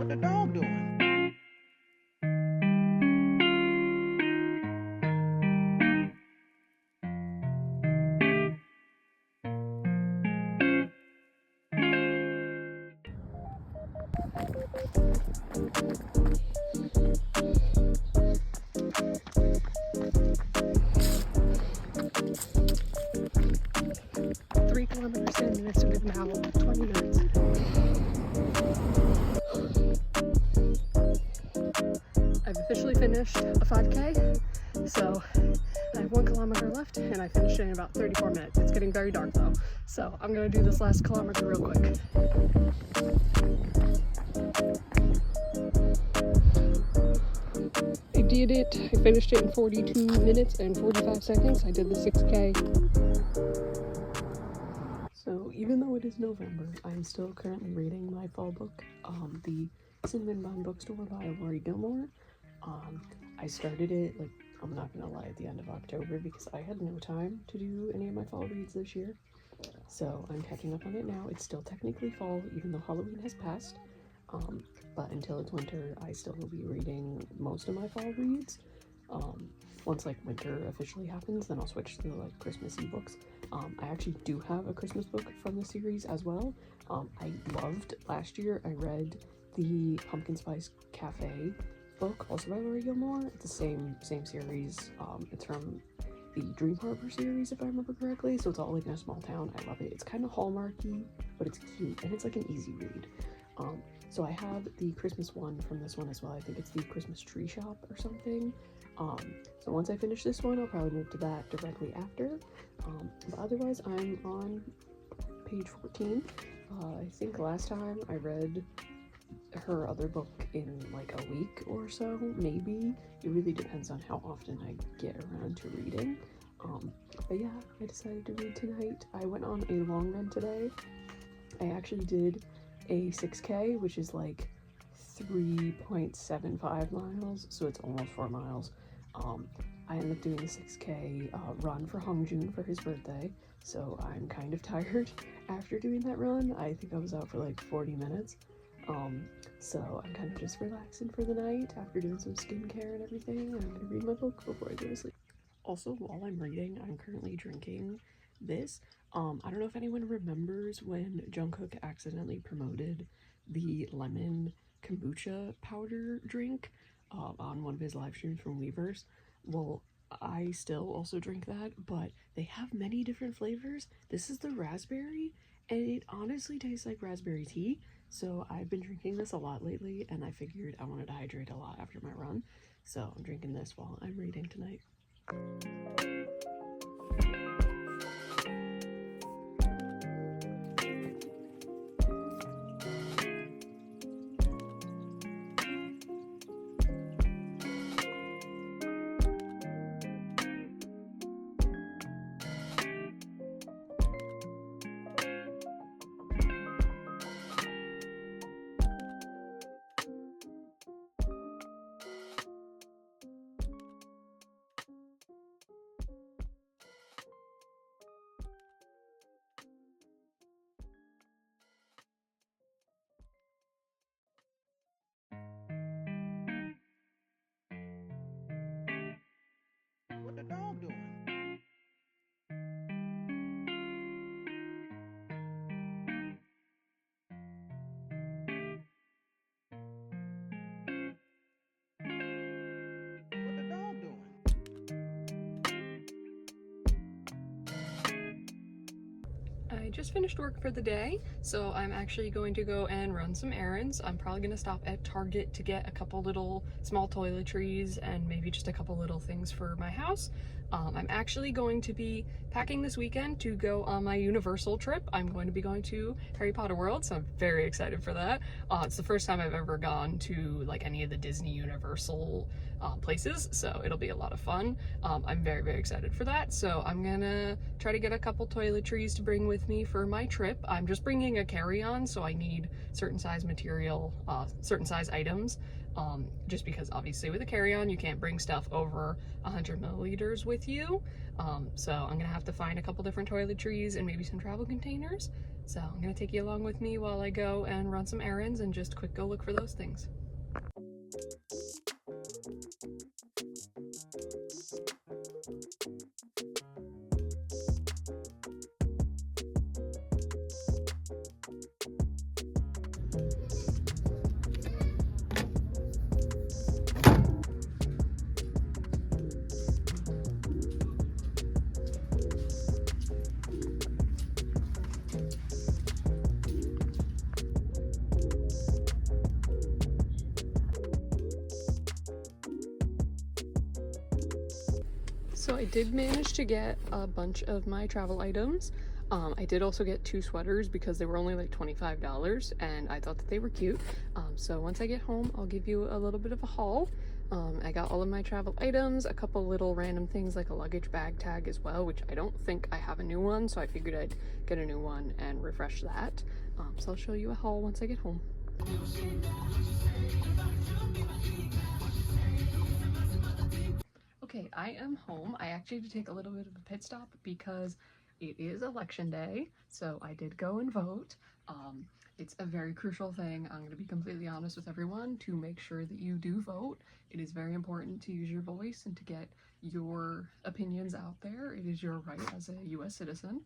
What the dog doing? 3 kilometers in, and I started now 20 minutes. I've officially finished a 5K, so I have 1 kilometer left, and I finished it in about 34 minutes. It's getting very dark though, so I'm gonna do this last kilometer real quick. I did it. I finished it in 42 minutes and 45 seconds. I did the 6K. So even though it is November, I'm still currently reading my fall book, the Cinnamon Bun Bookstore by Lori Gilmore. I started it, like, I'm not gonna lie, at the end of October because I had no time to do any of my fall reads this year. So I'm catching up on it now. It's still technically fall, even though Halloween has passed. But until it's winter, I still will be reading most of my fall reads. Once like winter officially happens, then I'll switch to like Christmassy books. I actually do have a Christmas book from the series as well. I loved last year. I read the Pumpkin Spice Cafe book, also by Lori Gilmore. It's the same series. It's from the Dream Harbor series, if I remember correctly. So it's all like in a small town. I love it. It's kind of Hallmarky, but it's cute and it's like an easy read. So I have the Christmas one from this one as well. I think it's the Christmas Tree Shop or something. So once I finish this one, I'll probably move to that directly after. But otherwise, I'm on page 14. I think last time I read her other book in like a week or so, maybe. It really depends on how often I get around to reading. But yeah, I decided to read tonight. I went on a long run today. I actually did a 6K, which is like 3.75 miles, so it's almost 4 miles. I ended up doing a 6K run for Hongjoong for his birthday, so I'm kind of tired after doing that run. I think I was out for like 40 minutes. So I'm kind of just relaxing for the night after doing some skincare and everything, and I'm gonna read my book before I go to sleep. Also, while I'm reading, I'm currently drinking this. I don't know if anyone remembers when Jungkook accidentally promoted the lemon kombucha powder drink on one of his live streams from Weverse. Well, I still also drink that, but they have many different flavors. This is the raspberry, and it honestly tastes like raspberry tea. So I've been drinking this a lot lately, and I figured I wanted to hydrate a lot after my run. So I'm drinking this while I'm reading tonight. What the dog doing? What the dog doing? I just finished work for the day, so I'm actually going to go and run some errands. I'm probably going to stop at Target to get a couple little small toiletries and maybe just a couple little things for my house. I'm actually going to be packing this weekend to go on my Universal trip. I'm going to be going to Harry Potter World, so I'm very excited for that. It's the first time I've ever gone to like any of the Disney Universal places, so it'll be a lot of fun. I'm very, very excited for that. So I'm gonna try to get a couple toiletries to bring with me for my trip. I'm just bringing a carry-on, so I need certain size material, certain size items. just because obviously with a carry-on you can't bring stuff over 100 milliliters with you. So I'm gonna have to find a couple different toiletries and maybe some travel containers. So I'm gonna take you along with me while I go and run some errands and just quick go look for those things. So I did manage to get a bunch of my travel items. I did also get 2 sweaters because they were only like $25 and I thought that they were cute. So once I get home, I'll give you a little bit of a haul. I got all of my travel items, a couple little random things like a luggage bag tag as well, which I don't think I have a new one, so I figured I'd get a new one and refresh that. So I'll show you a haul once I get home. Okay, I am home. I actually had to take a little bit of a pit stop because it is election day, so I did go and vote. It's a very crucial thing, I'm going to be completely honest with everyone, to make sure that you do vote. It is very important to use your voice and to get your opinions out there. It is your right as a US citizen.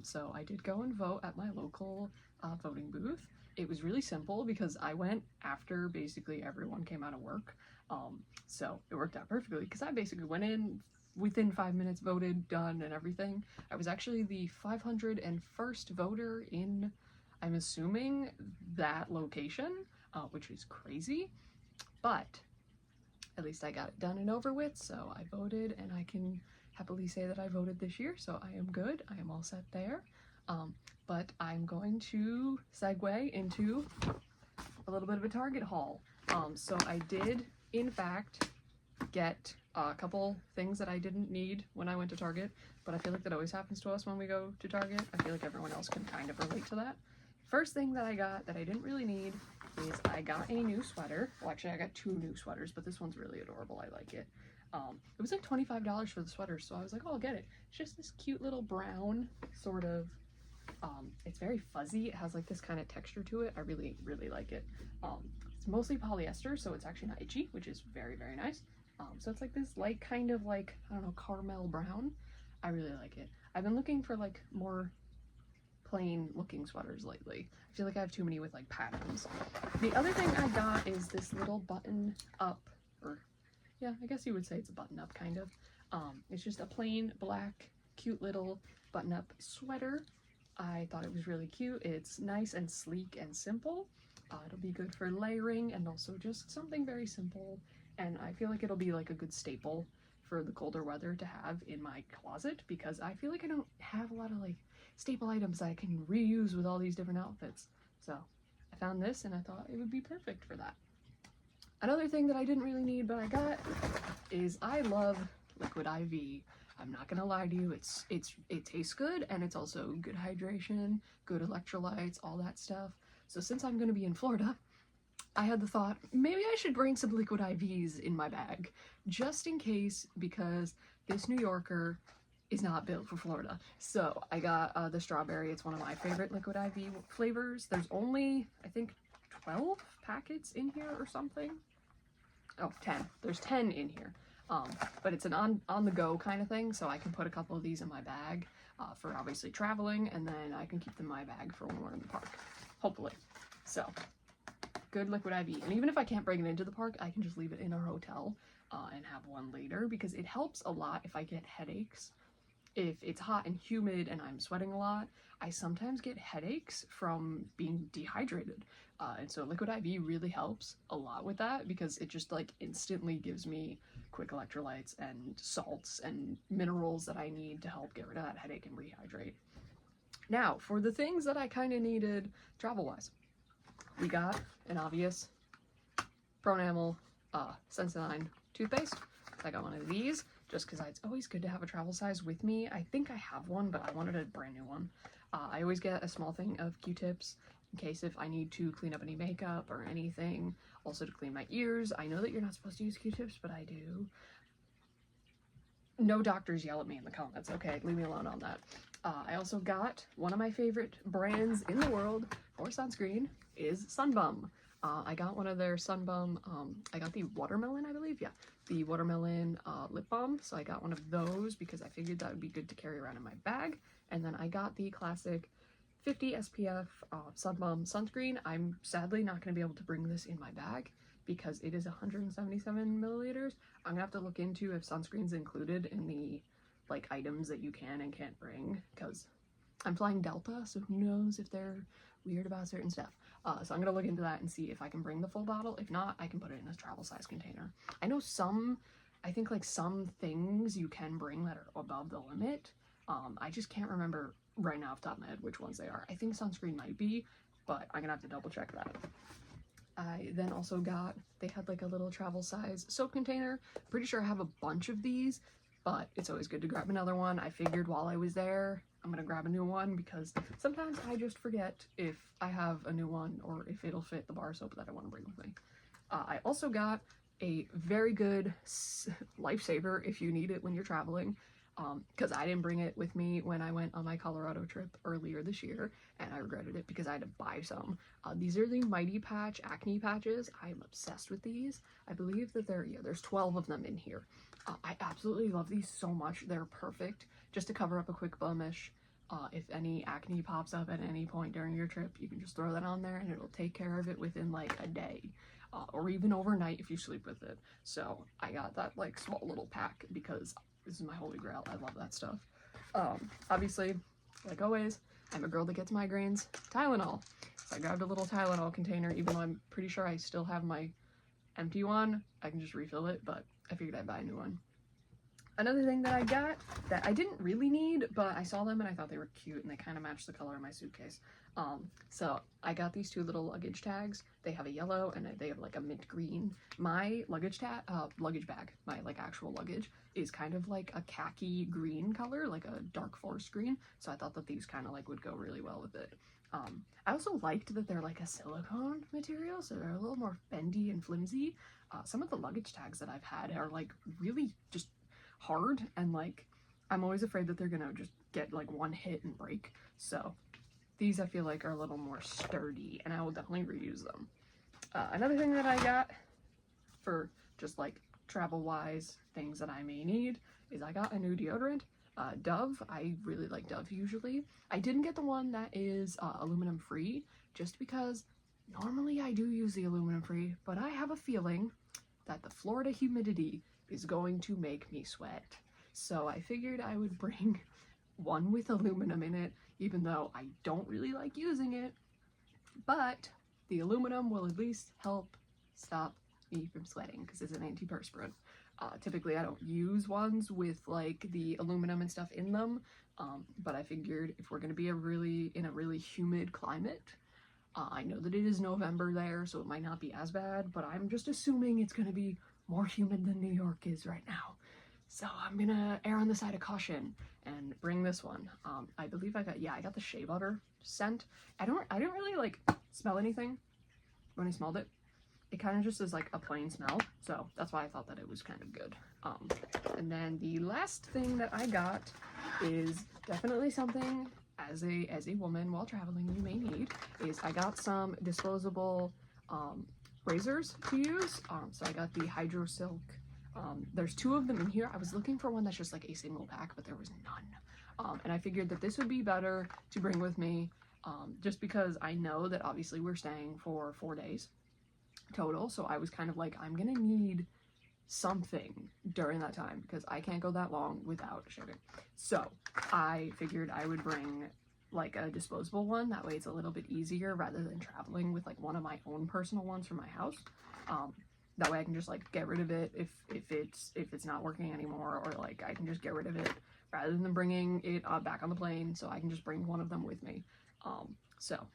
So I did go and vote at my local voting booth. It was really simple because I went after basically everyone came out of work. So it worked out perfectly because I basically went in within 5 minutes, voted, done, and everything. I was actually the 501st voter in, I'm assuming, that location, which is crazy, but at least I got it done and over with. So I voted, and I can happily say that I voted this year, so I am good. I am all set there. But I'm going to segue into a little bit of a Target haul. So I did, in fact, get a couple things that I didn't need when I went to Target, but I feel like that always happens to us when we go to Target. I feel like everyone else can kind of relate to that. First thing that I got that I didn't really need is I got a new sweater. Well, actually I got 2 new sweaters, but this one's really adorable. I like it. It was like $25 for the sweater, so I was like, oh, I'll get it. It's just this cute little brown sort of, it's very fuzzy. It has like this kind of texture to it. I really, really like it. It's mostly polyester, so it's actually not itchy, which is very, very nice. So it's like this light kind of like, I don't know, caramel brown. I really like it. I've been looking for like more plain looking sweaters lately. I feel like I have too many with like patterns. The other thing I got is this little button up, or yeah, I guess you would say it's a button up kind of. It's just a plain black, cute little button up sweater. I thought it was really cute. It's nice and sleek and simple. It'll be good for layering and also just something very simple. And I feel like it'll be like a good staple for the colder weather to have in my closet, because I feel like I don't have a lot of like staple items I can reuse with all these different outfits. So I found this and I thought it would be perfect for that. Another thing that I didn't really need but I got is I love liquid IV. I'm not gonna lie to you, it tastes good and it's also good hydration, good electrolytes, all that stuff. So since I'm gonna be in Florida, I had the thought, maybe I should bring some liquid IVs in my bag, just in case, because this New Yorker is not built for Florida. So I got the strawberry. It's one of my favorite liquid IV flavors. There's only, I think, 12 packets in here or something. Oh, 10. There's 10 in here. But it's an on-the-go kind of thing, so I can put a couple of these in my bag for obviously traveling, and then I can keep them in my bag for when we're in the park, hopefully. So good liquid IV. And even if I can't bring it into the park, I can just leave it in our hotel and have one later, because it helps a lot if I get headaches. If it's hot and humid and I'm sweating a lot, I sometimes get headaches from being dehydrated. And so liquid IV really helps a lot with that, because it just like instantly gives me quick electrolytes and salts and minerals that I need to help get rid of that headache and rehydrate. Now, for the things that I kind of needed travel-wise, we got an obvious Pronamel Sensodyne toothpaste. I got one of these just because it's always good to have a travel size with me. I think I have one, but I wanted a brand new one. I always get a small thing of Q-tips in case if I need to clean up any makeup or anything. Also to clean my ears. I know that you're not supposed to use Q-tips, but I do. No doctors yell at me in the comments, okay? Leave me alone on that. I also got one of my favorite brands in the world for sunscreen is Sunbum. I got one of their Sunbum, I got the watermelon, I believe, yeah, the watermelon lip balm. So I got one of those because I figured that would be good to carry around in my bag. And then I got the classic 50 SPF Sunbum sunscreen. I'm sadly not going to be able to bring this in my bag because it is 177 milliliters. I'm gonna have to look into if sunscreen's included in the like items that you can and can't bring, because I'm flying Delta, so who knows if they're weird about certain stuff. So I'm gonna look into that and see if I can bring the full bottle. If not, I can put it in a travel size container. I know I think like some things you can bring that are above the limit. I just can't remember right now off the top of my head which ones they are. I think sunscreen might be, but I'm gonna have to double check that. I then also got, they had like a little travel size soap container. Pretty sure I have a bunch of these, but it's always good to grab another one. I figured while I was there, I'm gonna grab a new one because sometimes I just forget if I have a new one or if it'll fit the bar soap that I want to bring with me. I also got a very good lifesaver if you need it when you're traveling, because I didn't bring it with me when I went on my Colorado trip earlier this year, and I regretted it because I had to buy some. These are the Mighty Patch acne patches. I'm obsessed with these. I believe that there's 12 of them in here. I absolutely love these so much. They're perfect just to cover up a quick blemish. If any acne pops up at any point during your trip, you can just throw that on there and it'll take care of it within like a day, or even overnight if you sleep with it. So I got that like small little pack because this is my holy grail. I love that stuff. Obviously, like always, I'm a girl that gets migraines. Tylenol. So I grabbed a little Tylenol container, even though I'm pretty sure I still have my empty one. I can just refill it, but I figured I'd buy a new one. Another thing that I got that I didn't really need, but I saw them and I thought they were cute and they kind of matched the color of my suitcase. So I got these two little luggage tags. They have a yellow and they have like a mint green. My luggage bag, my like actual luggage is kind of like a khaki green color, like a dark forest green. So I thought that these kind of like would go really well with it. I also liked that they're like a silicone material, so they're a little more bendy and flimsy. Some of the luggage tags that I've had are like really just hard, and like I'm always afraid that they're gonna just get like one hit and break. So these I feel like are a little more sturdy, and I will definitely reuse them. Another thing that I got for just like travel wise things that I may need is I got a new deodorant. Dove. I really like Dove usually. I didn't get the one that is aluminum free just because normally I do use the aluminum free, but I have a feeling that the Florida humidity is going to make me sweat. So I figured I would bring one with aluminum in it, even though I don't really like using it, but the aluminum will at least help stop me from sweating because it's an antiperspirant. Typically I don't use ones with like the aluminum and stuff in them, but I figured if we're going to be in a really humid climate, I know that it is November there, so it might not be as bad, but I'm just assuming it's going to be more humid than New York is right now. So I'm gonna err on the side of caution and bring this one. I believe I got the shea butter scent. I didn't really like smell anything when I smelled it. It kind of just is like a plain smell, so that's why I thought that it was kind of good. And then the last thing that I got is definitely something as a woman while traveling you may need, is I got some disposable razors to use. So I got the Hydro Silk. There's two of them in here. I was looking for one that's just like a single pack, but there was none. And I figured that this would be better to bring with me, just because I know that obviously we're staying for 4 days total. So I was kind of like, I'm gonna need something during that time because I can't go that long without shaving. So I figured I would bring like a disposable one. That way it's a little bit easier rather than traveling with like one of my own personal ones from my house. That way I can just like get rid of it if it's not working anymore, or like I can just get rid of it rather than bringing it back on the plane. So I can just bring one of them with me. So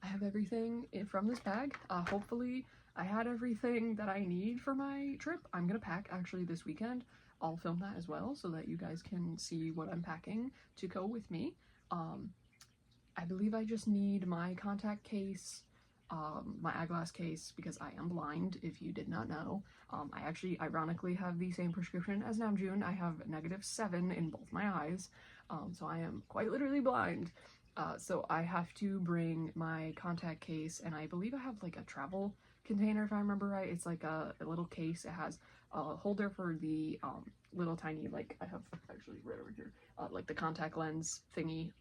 I have everything from this bag. Hopefully I had everything that I need for my trip. I'm gonna pack actually this weekend. I'll film that as well so that you guys can see what I'm packing to go with me. I believe I just need my contact case, my eyeglass case, because I am blind, if you did not know. I actually ironically have the same prescription as Namjoon. I have -7 in both my eyes, so I am quite literally blind. So I have to bring my contact case, and I believe I have like a travel container if I remember right. It's like a little case. It has a holder for the little tiny, like I have actually right over here, like the contact lens thingy,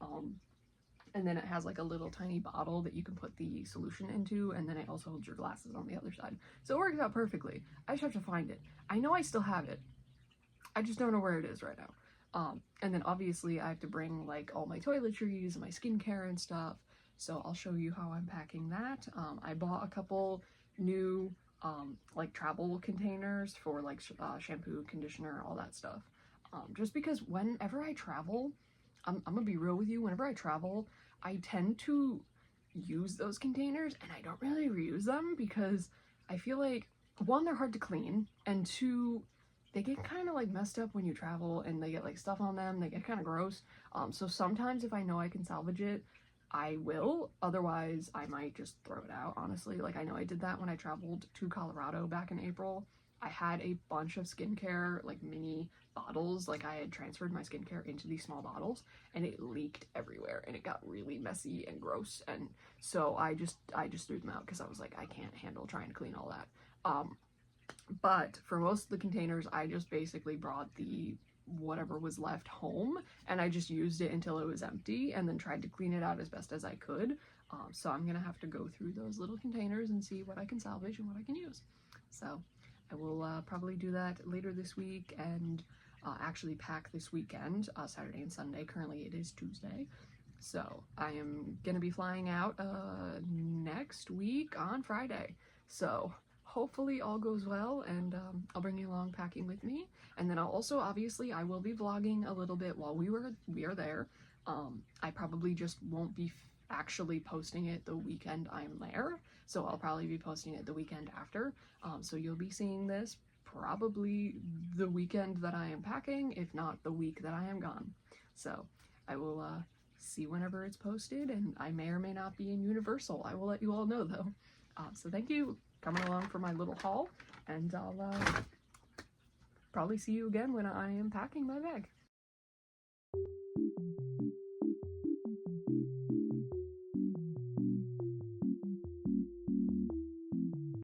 and then it has like a little tiny bottle that you can put the solution into, and then it also holds your glasses on the other side. So it works out perfectly. I just have to find it. I know I still have it. I just don't know where it is right now. And then obviously I have to bring like all my toiletries and my skincare and stuff. So I'll show you how I'm packing that. I bought a couple new like travel containers for like shampoo, conditioner, all that stuff. Just because whenever I travel, I'm gonna be real with you, whenever I travel, I tend to use those containers and I don't really reuse them because I feel like, one, they're hard to clean, and two, they get kind of like messed up when you travel and they get like stuff on them, they get kind of gross. So sometimes if I know I can salvage it, I will. Otherwise, I might just throw it out, honestly. Like, I know I did that when I traveled to Colorado back in April. I had a bunch of skincare, like mini bottles. Like, I had transferred my skincare into these small bottles and it leaked everywhere and it got really messy and gross. And so I just threw them out because I was like, I can't handle trying to clean all that. But for most of the containers, I just basically brought the whatever was left home and I just used it until it was empty and then tried to clean it out as best as I could. So I'm gonna have to go through those little containers and see what I can salvage and what I can use. So I will probably do that later this week and actually pack this weekend, Saturday and Sunday. Currently it is Tuesday. So I am gonna be flying out next week on Friday. So hopefully all goes well, and I'll bring you along packing with me. And then I'll also, obviously, I will be vlogging a little bit while we are there. I probably just won't be actually posting it the weekend I'm there, so I'll probably be posting it the weekend after. So you'll be seeing this probably the weekend that I am packing, if not the week that I am gone. So I will see whenever it's posted, and I may or may not be in Universal. I will let you all know though. So thank you coming along for my little haul, and I'll probably see you again when I am packing my bag.